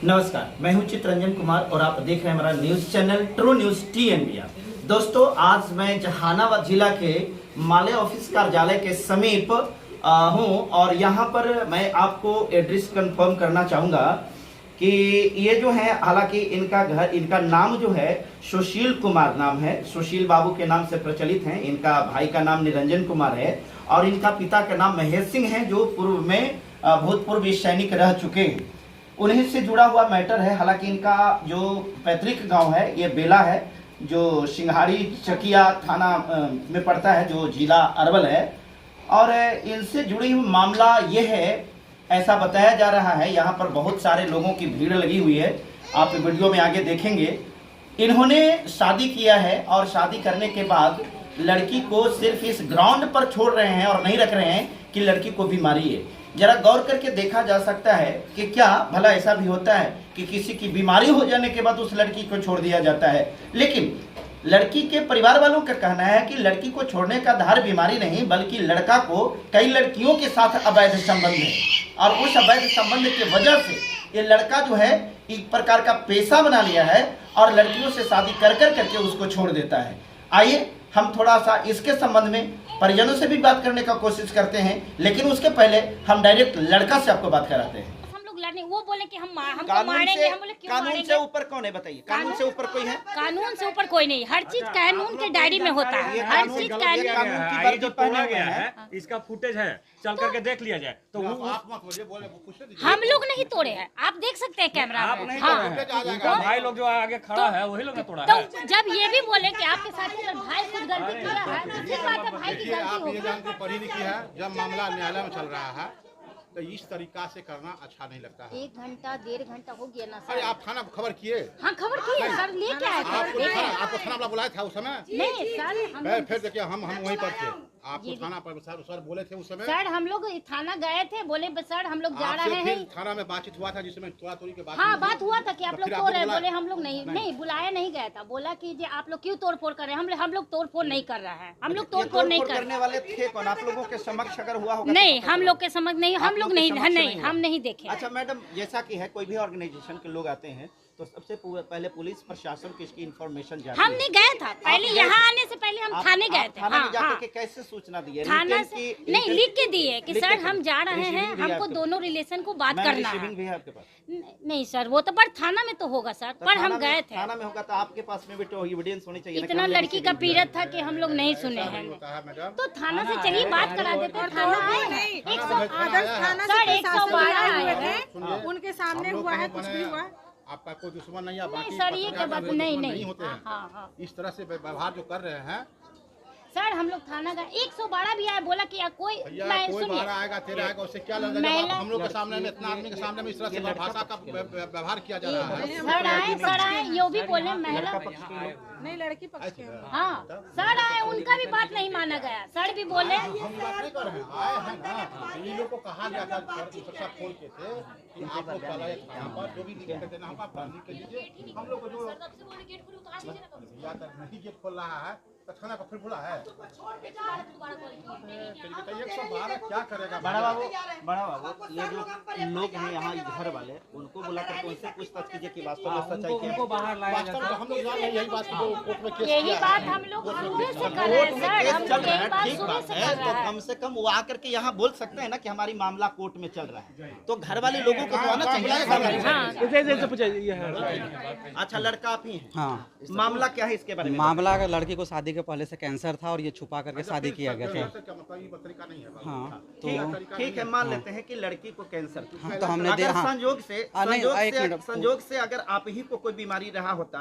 नमस्कार, मैं हूं चित्रंजन कुमार और आप देख रहे हैं हमारा news channel true news TNBR। दोस्तों, आज मैं जहानाबाद जिला के माले ऑफिस कार्यालय के समीप हूं और यहां पर मैं आपको एड्रेस कंफर्म करना चाहूंगा कि ये जो है, हालांकि इनका नाम जो है सुशील कुमार नाम है, सुशील बाबू के नाम से प्रचलित है। इनका भाई का नाम निरंजन कुमार है और इनका पिता का नाम महेश सिंह है, जो पूर्व में भूतपूर्व सैनिक रह चुके हैं। उन्हीं से जुड़ा हुआ मैटर है। हालांकि इनका जो पैतृक गांव है ये बेला है, जो सिंघाड़ी चकिया थाना में पड़ता है, जो जिला अरवल है। और इनसे जुड़ी हुई मामला ये है, ऐसा बताया जा रहा है। यहाँ पर बहुत सारे लोगों की भीड़ लगी हुई है, आप वीडियो में आगे देखेंगे। इन्होंने शादी किया है और शादी करने के बाद लड़की को सिर्फ इस ग्राउंड पर छोड़ रहे हैं और नहीं रख रहे हैं कि लड़की को बीमारी है। जरा गौर करके देखा जा सकता है कि क्या भला ऐसा भी होता है कि किसी की बीमारी हो जाने के बाद उस लड़की को छोड़ दिया जाता है। लेकिन लड़की के परिवार वालों का कहना है कि लड़की को छोड़ने का आधार बीमारी नहीं, बल्कि लड़का को कई लड़कियों के साथ अवैध संबंध है और उस अवैध संबंध की वजह से ये लड़का जो है एक प्रकार का पेशा बना लिया है और लड़कियों से शादी कर करके उसको छोड़ देता है। आइए हम थोड़ा सा इसके संबंध में परिजनों से भी बात करने का कोशिश करते हैं, लेकिन उसके पहले हम डायरेक्ट लड़का से आपको बात कराते हैं। हम लोग लड़ने, वो बोले कि हमको कानून मारेंगे, हम बोले क्यों कानून मारेंगे? से ऊपर कौन है बताइए? कानून से ऊपर कोई है? कानून से ऊपर कोई नहीं, हर चीज कानून के डायरी में होता है, हर चीज कानून। की ये जो तोड़ा गया है इसका फुटेज है, चल करके देख लिया जाए तो हम लोग नहीं तोड़े हैं, आप देख सकते हैं कैमरा आप में। नहीं हाँ, तोड़े हैं। भाई लोग जो आगे खड़ा है वही लोग ने तोड़ा है। तो जब ये भी बोले कि आपके साथ अगर भाई कुछ गलती किया है तो ठीक बात है, भाई की देखिए, आप गलती ये होगी। जान के पढ़ी लिखी है, जब मामला न्यायालय में चल रहा है तो इस तरीका से करना अच्छा नहीं लगता है। 1 घंटा 1.5 घंटा हो गया ना अरे सर। आप थाना खबर किए? हाँ खबर की है सर, लेके आए थे। आपको थाना वाला बुलाया था उस समय? नहीं सर, हम फिर देखिए हम वहीं पर थे, आपको थाना पर सर बोले थे उस समय? सर हम लोग थाना गए थे, बोले सर हम लोग जा आपसे रहे फिर हैं। थाना में बातचीत हुआ था जिसमें थोड़ा थोड़ी के बात हाँ, हुई थी? बात हुआ था कि आप तो लोग फिर तोड़ रहे हैं, बुलाया? बोले हम लोग नहीं बुलाया नहीं गया था। बोला कि जे आप लोग क्यों तोड़ फोड़ कर रहे हैं? हम लोग तोड़ फोड़ नहीं कर रहा है, हम लोग तोड़ फोड़ नहीं कर करने वाले थे कौन? आप लोगों के समक्ष अगर हुआ होगा? नहीं, हम लोग के समझ नहीं, हम लोग नहीं, हम नहीं देखे। अच्छा मैडम, जैसा कि है कोई भी ऑर्गेनाइजेशन के लोग आते हैं तो सबसे पहले पुलिस प्रशासन को इसकी इन्फॉर्मेशन जाती है। हम नहीं गए था पहले, यहाँ आने से पहले हम थाने गए थे। थाना में हाँ, जाकर हाँ। के कैसे सूचना दी है? थाना रिटर्न से की- नहीं, लिख के दिए कि लिख सर के हम जा रहे रिसीविंग हैं, भी है हमको आपके दोनों रिलेशन को बात मैम, करना रिसीविंग है। भी है आपके पास? नहीं सर, वो तो पर थाना में तो होगा सर, तो पर थाना हम में- गए थे। थाना में होगा तो आपके पास में भी तो एविडेंस होनी चाहिए ना कि इतना हमने लड़की का receiving किया है। पीड़त था कि हम लोग नहीं सुने हैं। होता है मैडम। तो थाना से चलिए बात करा देते हैं। थाना आए हैं, आदर्श थाना सर, से 112 आए हैं। सुनिए, उनके सामने हम लोग हुआ है, कहीं कुछ भी हुआ। आपका कोई दुश्मन नहीं है, नहीं बाकी सर, ये क्या पत्रकार बात? कोई नहीं दुश्मन नहीं होते हैं। हाँ। इस तरह से व्यवहार जो कर रहे हैं सर हम लोग थाना गए, 112 भी आया, बोला कि कोई भैया, मैं कोई सुनिए, 12 आएगा 13 आएगा, उससे क्या लगेगा? जब महिला- हम लोग के सामने में, इतना आदमी के सामने में इस तरह से भाषा का व्यवहार किया जा रहा है। सर आए यो भी बोले महिला। नहीं, लड़की पक्ष के हैं। हाँ सर आए, उनका भी बात नहीं माना गया। सर भी बोले हम बात नहीं कर रहे हैं, आए हैं ना, इन लोगों को कहा गया था सुरक्षा फोन के थे कि आप लोग चलाए यहाँ पर जो भी दिक्कत देना होगा आप लिख के दीजिए। हम लोग को जो या तो नहीं गेट खोल रहा है तो थाना को फिर बुला है। 112 क्या करेगा? बड़ा बाबू, ये जो लोग हैं यहाँ घर वाले, उनको बुला करके उनसे पूछताछ कीजिए कि वास्तव में सच्चाई क्या है। बाहर लाया वास्तव में हम लोग जान रहे हैं, यही बात जो कोर्ट में केस यही किया बात है। हम लोग शुरू से कर रहे हैं सर, हम चल लोग रहा यही है, बात ठीक शुरू बात से है, कर तो रहे हैं। कम से कम वो आकर के यहाँ बोल सकते हैं ना कि हमारी मामला कोर्ट में चल रहा है, तो घर वाले लोगों को तो आना चाहिए। हाँ, अच्छा, लड़का आप ही हैं? हाँ, मामला क्या है इसके बारे में? मामला अगर लड़की को शादी के पहले से कैंसर था और ये छुपा करके शादी किया गया था। क्या मतलब ये तरीका नहीं है? हाँ, ठीक है, मान लेते हैं कि लड़की को कैंसर था। हाँ, तो हमने अगर हाँ, संजोग से नहीं, एक मिनट। संजोग से अगर आप ही को कोई बीमारी रहा होता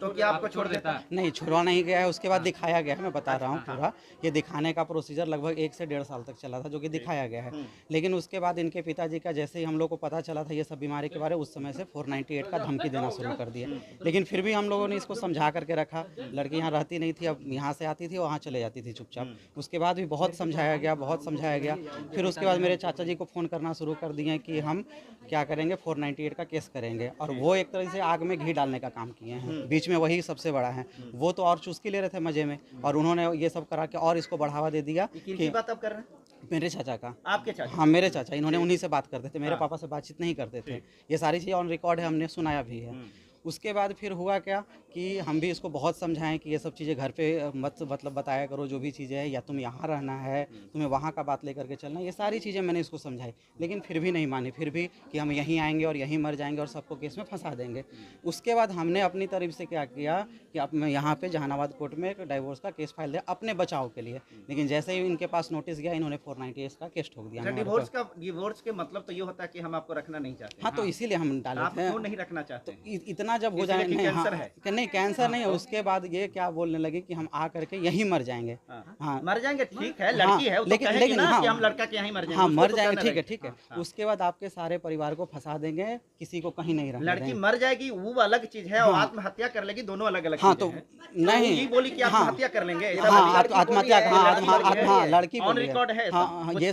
तो क्या आपको छोड़ देता? नहीं, छुड़वा नहीं गया है, उसके बाद दिखाया गया है। मैं बता रहा हूँ पूरा, ये दिखाने का प्रोसीजर लगभग 1 से 1.5 साल तक चला था, जो कि दिखाया गया है। लेकिन उसके बाद इनके पिताजी का जैसे ही हम लोग को पता चला था ये सब बीमारी के बारे में, उस समय से 498 का धमकी देना शुरू कर दिया। लेकिन फिर भी हम लोगों ने इसको समझा करके रखा। लड़की यहाँ रहती नहीं थी, अब यहाँ से आती थी, वहाँ चले जाती थी चुपचाप। उसके बाद भी बहुत समझाया गया। फिर उसके बाद मेरे चाचा जी को फ़ोन करना शुरू कर दिए कि हम क्या करेंगे, 498 का केस करेंगे। और वो एक तरह से आग में घी डालने का काम किए हैं। बीच में वही सबसे बड़ा है। वो तो और चुस्की ले रहे थे मज़े में, और उन्होंने ये सब करा के और इसको बढ़ावा दे दिया किनकी बात आप कर रहे हैं? मेरे चाचा का। आपके चाचा? हाँ मेरे चाचा, इन्होंने उन्हीं से बात करते थे, मेरे हाँ। पापा से बातचीत नहीं करते थे। ये सारी चीज़ें ऑन रिकॉर्ड है, हमने सुनाया भी है। उसके बाद फिर हुआ क्या कि हम भी इसको बहुत समझाएं कि ये सब चीज़ें घर पे मत मतलब बताया करो, जो भी चीज़ें है, या तुम यहाँ रहना है, तुम्हें वहाँ का बात लेकर के चलना, ये सारी चीज़ें मैंने इसको समझाई, लेकिन फिर भी नहीं मानी। फिर भी कि हम यहीं आएंगे और यहीं मर जाएंगे और सबको केस में फंसा देंगे। उसके बाद हमने अपनी तरफ से क्या किया कि अब मैं यहाँ पे जहानाबाद कोर्ट में एक डाइवोर्स का केस फाइल दिया अपने बचाव के लिए, लेकिन जैसे ही इनके पास नोटिस गया, इन्होंने 498 का केस ठोक दिया। डिवोर्स के मतलब तो ये होता है कि हम आपको रखना नहीं चाहते। हाँ, तो इसीलिए हम डाले आप थे। क्यों नहीं रखना चाहते? तो इतना जब हो जाए, नहीं कैंसर है? नहीं कैंसर नहीं है। उसके बाद ये क्या बोलने लगे कि हम आ करके यहीं मर जाएंगे। हाँ मर जाएंगे, ठीक है, लड़की है, लेकिन ना हाँ, कि हम लड़का के यहीं मर जाएंगे। हाँ मर तो जाएंगे, ठीक है ठीक है। उसके बाद आपके सारे परिवार को फंसा देंगे, किसी को कहीं नहीं रहने लड़की देंगे। मर जाएगी वो अलग चीज है, और आत्महत्या कर लेगी दोनों अलग अलग। हाँ तो नहीं, ये बोली कि आत्महत्या कर लेंगे। हाँ आत्महत्या, हाँ लड़की ऑन रिकॉर्ड है। हाँ ये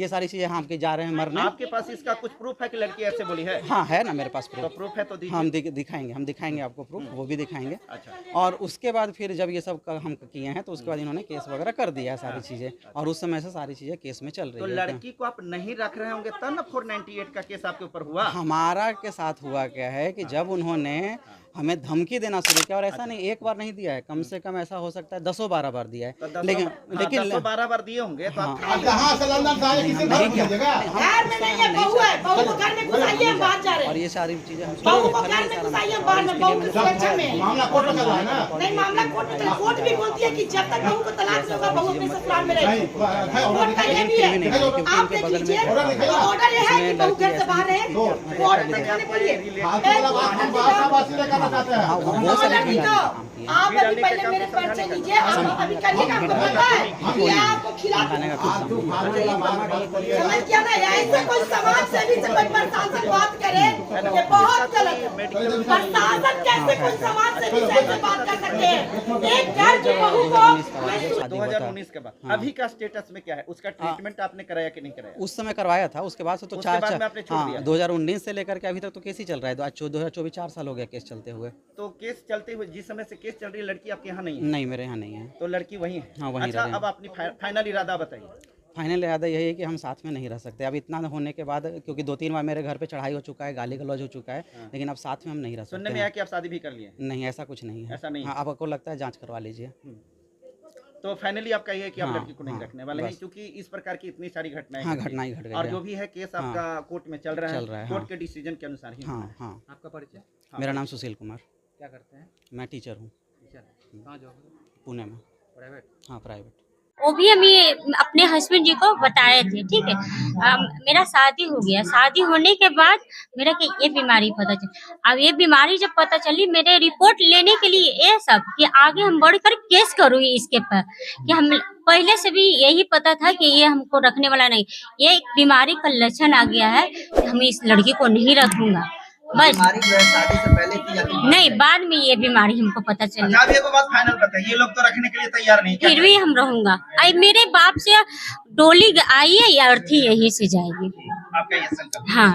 सारी चीजें हम जा रहे हैं मरने। आपके पास इसका कुछ प्रूफ है कि लड़की ऐसे बोली है? हाँ है ना मेरे पास तो प्रूफ है तो दीजिए। हम दिखाएंगे आपको प्रूफ, वो भी दिखाएंगे। अच्छा। और उसके बाद फिर जब ये सब हम किए हैं तो उसके बाद इन्होंने केस वगैरह कर दिया है सारी चीजें, और उस समय से सारी चीजें केस में चल रही तो है। लड़की को आप नहीं रख रहे होंगे तब ना 498 का केस आपके ऊपर हुआ। हमारा के साथ हुआ क्या है कि जब उन्होंने हमें धमकी देना शुरू किया, और ऐसा नहीं एक बार नहीं दिया है, कम से कम ऐसा हो सकता है 10-12 बार दिया है, लेकिन 12 बार दिए होंगे तो आप कहाँ से लंदन से आए, किसी घर भेजेगा? घर में नहीं है, बहू है, बहू को घर में घुसाइए, हम बाहर जा रहे और हैं। ये सारी चीजें हम बहू को घर में घुसाइए, हम बाहर में, बहू की सुरक्षा में। मामला कोर्ट में चल रहा है ना? नहीं, मामला कोर्ट में चल, कोर्ट भी बोलती है कि जब तक बहू को तलाक नहीं होगा, बहू अपने ससुराल में रहेगी। कोर्ट का ये भी है, आप देख लीजिए, ऑर्डर ये है कि बहू घर से बाहर रहे, वो ऑर्डर दिखाने पड़िए। वो सब लड़की तो आप अभी पहले मेरे परिचय लीजिए, अभी करिएगा, आपको पता है कि आपको खिलाने का समझ किया ना। ऐसे कोई समाज सेवी से कोई प्रशासन बात करे, ये बहुत गलत है। प्रशासन कैसे कोई समाज सेवी से ऐसे बात कर सकते हैं? एक घर की बहू को 2019 के बाद अभी का स्टेटस में क्या है? उसका ट्रीटमेंट आपने कराया कि नहीं कराया? उस समय करवाया था, उसके बाद से तो उसके बाद में आपने छोड़ दिया? 2019 से लेकर के अभी तक तो केस ही चल रहा है। 2024 4 साल हो गया केस चलते हुए। तो केस चलते हुए जिस समय से केस चल रही है, लड़की आपके यहाँ नहीं है? नहीं, मेरे यहाँ नहीं है। तो लड़की वहीं है? हाँ, वहीं अच्छा, रहे। अब अपनी फाइनल इरादा बताइए। फाइनल इरादा यही है कि हम साथ में नहीं रह सकते अब, इतना होने के बाद, क्योंकि 2-3 बार मेरे घर पे चढ़ाई हो चुका है, गाली गलौज हो चुका है, लेकिन अब साथ में हम नहीं रह सकते। सुनने में आया कि आप शादी भी कर लिए? नहीं, ऐसा कुछ नहीं है। ऐसा नहीं हाँ, आपको लगता है जांच करवा लीजिए। तो फाइनली आपका ये है कि आप हाँ, लड़की को नहीं हाँ, रखने वाले हैं, बस। क्योंकि इस प्रकार की इतनी सारी घटनाएं हाँ, घटी। घटनाएं घट गई और है। जो भी है केस आपका कोर्ट में चल रहा है, हाँ। कोर्ट के डिसीजन के अनुसार ही होना हाँ है। हाँ। आपका परिचय? मेरा नाम सुशील कुमार, क्या करते हैं? मैं टीचर हूँ कहाँ जॉब? पुणे में। प्राइवेट? हाँ, प्राइवेट। वो भी हम ये अपने हस्बैंड जी को बताए थे, ठीक है। मेरा शादी हो गया, शादी होने के बाद मेरा कि ये बीमारी पता चली। अब ये बीमारी जब पता चली, मेरे रिपोर्ट लेने के लिए ये सब कि आगे हम बढ़कर केस करूँगी इसके पर, कि हम पहले से भी यही पता था कि ये हमको रखने वाला नहीं, ये एक बीमारी का लक्षण आ गया है कि हम इस लड़की को नहीं रखूंगा। बस बीमारी जो है शादी से पहले थी या नहीं, बाद में ये बीमारी हमको पता चली। अच्छा, अब एक बात फाइनल बताइए, ये लोग तो रखने के लिए तैयार नहीं, फिर भी हम रहूंगा। आई मेरे बाप से डोली आई है या अर्थी यहीं से जाएगी। आपका ये संकल्प? हाँ,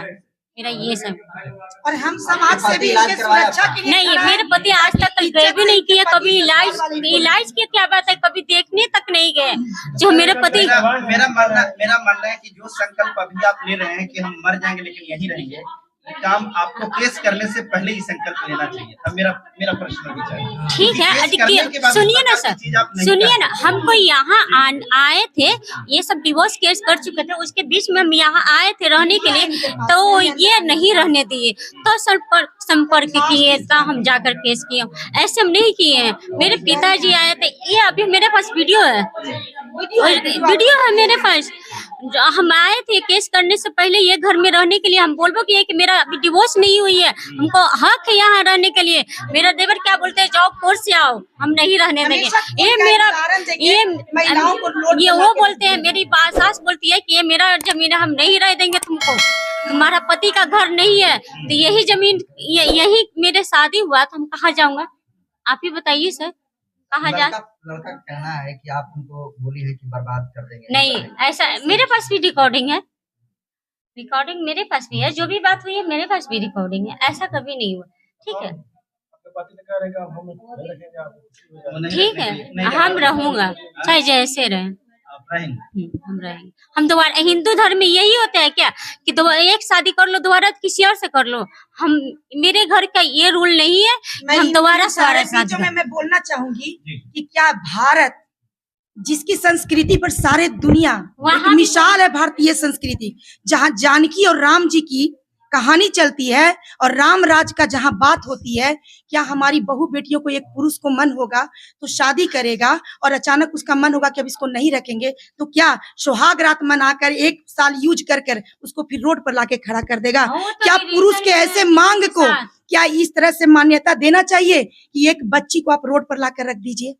मेरा ये सब। और हम समाज से भी इनके सुरक्षा के लिए नहीं, मेरे पति आज तक गए भी नहीं किए, कभी इलाज की क्या बात है, कभी देखने तक नहीं गए। जो मेरे पति, मेरा मानना है कि जो संकल्प अभी आप ले रहे हैं कि हम मर जाएंगे लेकिन यहीं रहेंगे, काम आपको केस करने से पहले ही संकल्प लेना चाहिए। अब मेरा प्रश्न विचार ठीक है, सुनिए ना सर, सुनिए ना, हमको यहाँ आए थे, ये सब डिवोर्स केस कर चुके थे, उसके बीच में हम यहाँ आए थे रहने के लिए, तो ये नहीं रहने दिए, तो संपर्क किए, तो हम जाकर केस किए। ऐसे हम नहीं किए हैं। मेरे पिताजी आए थे, ये अभी मेरे पास वीडियो है, वीडियो है मेरे पास। हम आए थे केस करने से पहले ये घर में रहने के लिए, हम बोलबो कि मेरा अभी डिवोर्स नहीं हुई है, हमको हक है यहाँ रहने के लिए। मेरा देवर क्या बोलते हैं, जाओ कोर्ट से आओ, हम नहीं रहने देंगे। ये मेरा ये वो बोलते हैं, मेरी सास बोलती है कि ये मेरा जमीन है, हम नहीं रह देंगे तुमको, तुम्हारा पति का घर नहीं है, तो यही जमीन यही मेरे शादी हुआ, तो हम कहाँ जाऊंगा? आप ही बताइए सर, कहाँ जा? लड़का कहना है कि आप उनको बोली है कि बर्बाद कर देंगे। नहीं, ऐसा मेरे पास भी रिकॉर्डिंग है, रिकॉर्डिंग मेरे पास भी है, जो भी बात हुई है मेरे पास भी रिकॉर्डिंग है, ऐसा कभी नहीं हुआ। ठीक है, ठीक है, हम रहूंगा चाहे जैसे रहे। आप रहेंगे। हम रहेंगे। हम दोबारा हिंदू धर्म में यही होता है क्या कि एक शादी कर लो दोबारा किसी और से कर लो। हम मेरे घर का ये रूल नहीं है मैं हम दोबारा सारे शादी बीचों में मैं बोलना चाहूंगी जी। कि क्या भारत जिसकी संस्कृति पर सारे दुनिया वहाँ एक भी मिसाल है, भारतीय संस्कृति जहाँ जानकी और राम जी की कहानी चलती है और राम राज का जहाँ बात होती है, क्या हमारी बहू बेटियों को एक पुरुष को मन होगा तो शादी करेगा और अचानक उसका मन होगा कि अब इसको नहीं रखेंगे तो क्या सुहाग रात मनाकर 1 साल यूज कर कर उसको फिर रोड पर लाके खड़ा कर देगा? वो तो क्या मेरी पुरुष के इज्जत ऐसे है, मांग को साथ। क्या इस तरह से मान्यता देना चाहिए कि एक बच्ची को आप रोड पर लाकर रख दीजिए?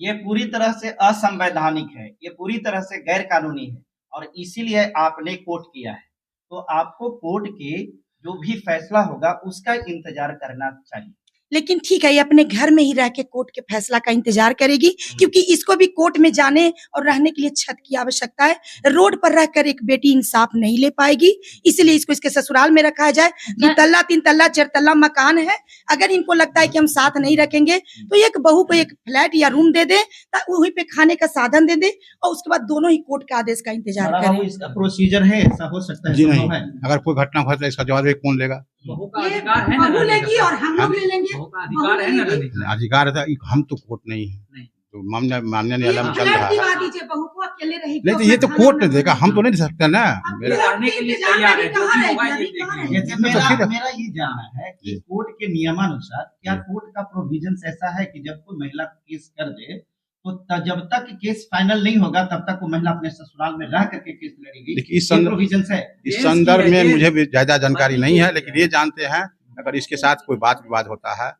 ये पूरी तरह से असंवैधानिक है, ये पूरी तरह से गैर कानूनी है और इसीलिए आपने कोर्ट किया है। तो आपको कोर्ट के जो भी फैसला होगा उसका इंतजार करना चाहिए। लेकिन ठीक है, ये अपने घर में ही रह के कोर्ट के फैसला का इंतजार करेगी क्योंकि इसको भी कोर्ट में जाने और रहने के लिए छत की आवश्यकता है। रोड पर रहकर एक बेटी इंसाफ नहीं ले पाएगी, इसलिए इसको इसके ससुराल में रखा जाए। 2 तल्ला 3 तल्ला 4 तल्ला मकान है, अगर इनको लगता है कि हम साथ नहीं रखेंगे तो एक बहू को एक फ्लैट या रूम दे दे, वहीं पे खाने का साधन दे दे और उसके बाद दोनों ही कोर्ट के आदेश का इंतजार बड़ा बाबू, करें। इसका प्रोसीजर है, ऐसा हो सकता है? जी संभव नहीं, है? अगर कोई घटना घटे इसका जवाब कौन लेगा? बहू का अधिकार है ना बहू रहने लेगी का। और हम लोग ले लेंगे। बहू का अधिकार है ना रहने का। अधिकार है, हम तो कोर्ट नहीं है, नहीं। तो मान्य ये न्यायालय में चल फ्लैट रहा दिवा है। दीजिए, बहू को अकेले रहेगी। नहीं तो ये तो कोर्ट ने देगा, हम तो नहीं दे सकते ना। ये रहने के लिए तैयार है, जो भी होगा ये देख लेंगे। जैसे तो फिर- मेरा ये जानना है कि कोर्ट के नियमानुसार क्या कोर्ट का प्रोविजन ऐसा है कि जब कोई महिला केस कर दे तो जब तक केस फाइनल नहीं होगा तब तक वो महिला अपने ससुराल में रह करके केस लड़ेगी? देखिए, इस ये संदर्भ- प्रोविजन है। इस संदर्भ में मुझे भी ज्यादा जानकारी नहीं है, लेकिन ये जानते हैं अगर इसके साथ कोई बात विवाद होता है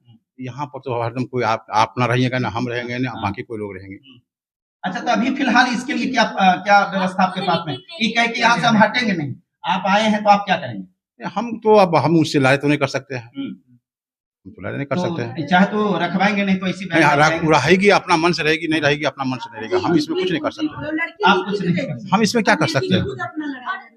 यहाँ पर तो हरदम कोई आप ना रहिएगा ना हम रहेंगे ना बाकी कोई लोग रहेंगे। अच्छा, तो अभी फिलहाल इसके लिए क्या व्यवस्था आपके पास में? ये कह के यहाँ से हम हटेंगे नहीं, आप आए हैं तो आप क्या करेंगे? हम तो अब हम उससे लड़ाई तो नहीं कर सकते हैं, हम तो लड़ाई नहीं कर सकते हैं। तो चाहे तो रखवाएंगे नहीं तो इसी नहीं, रहेगी अपना मन से रहेगी, नहीं रहेगी अपना मन से नहीं रहेगा। हम इसमें कुछ नहीं कर सकते, लड़की आप कुछ नहीं कर सकते। हम इसमें क्या कर सकते हैं? खुद अपना लड़ा रहे हैं।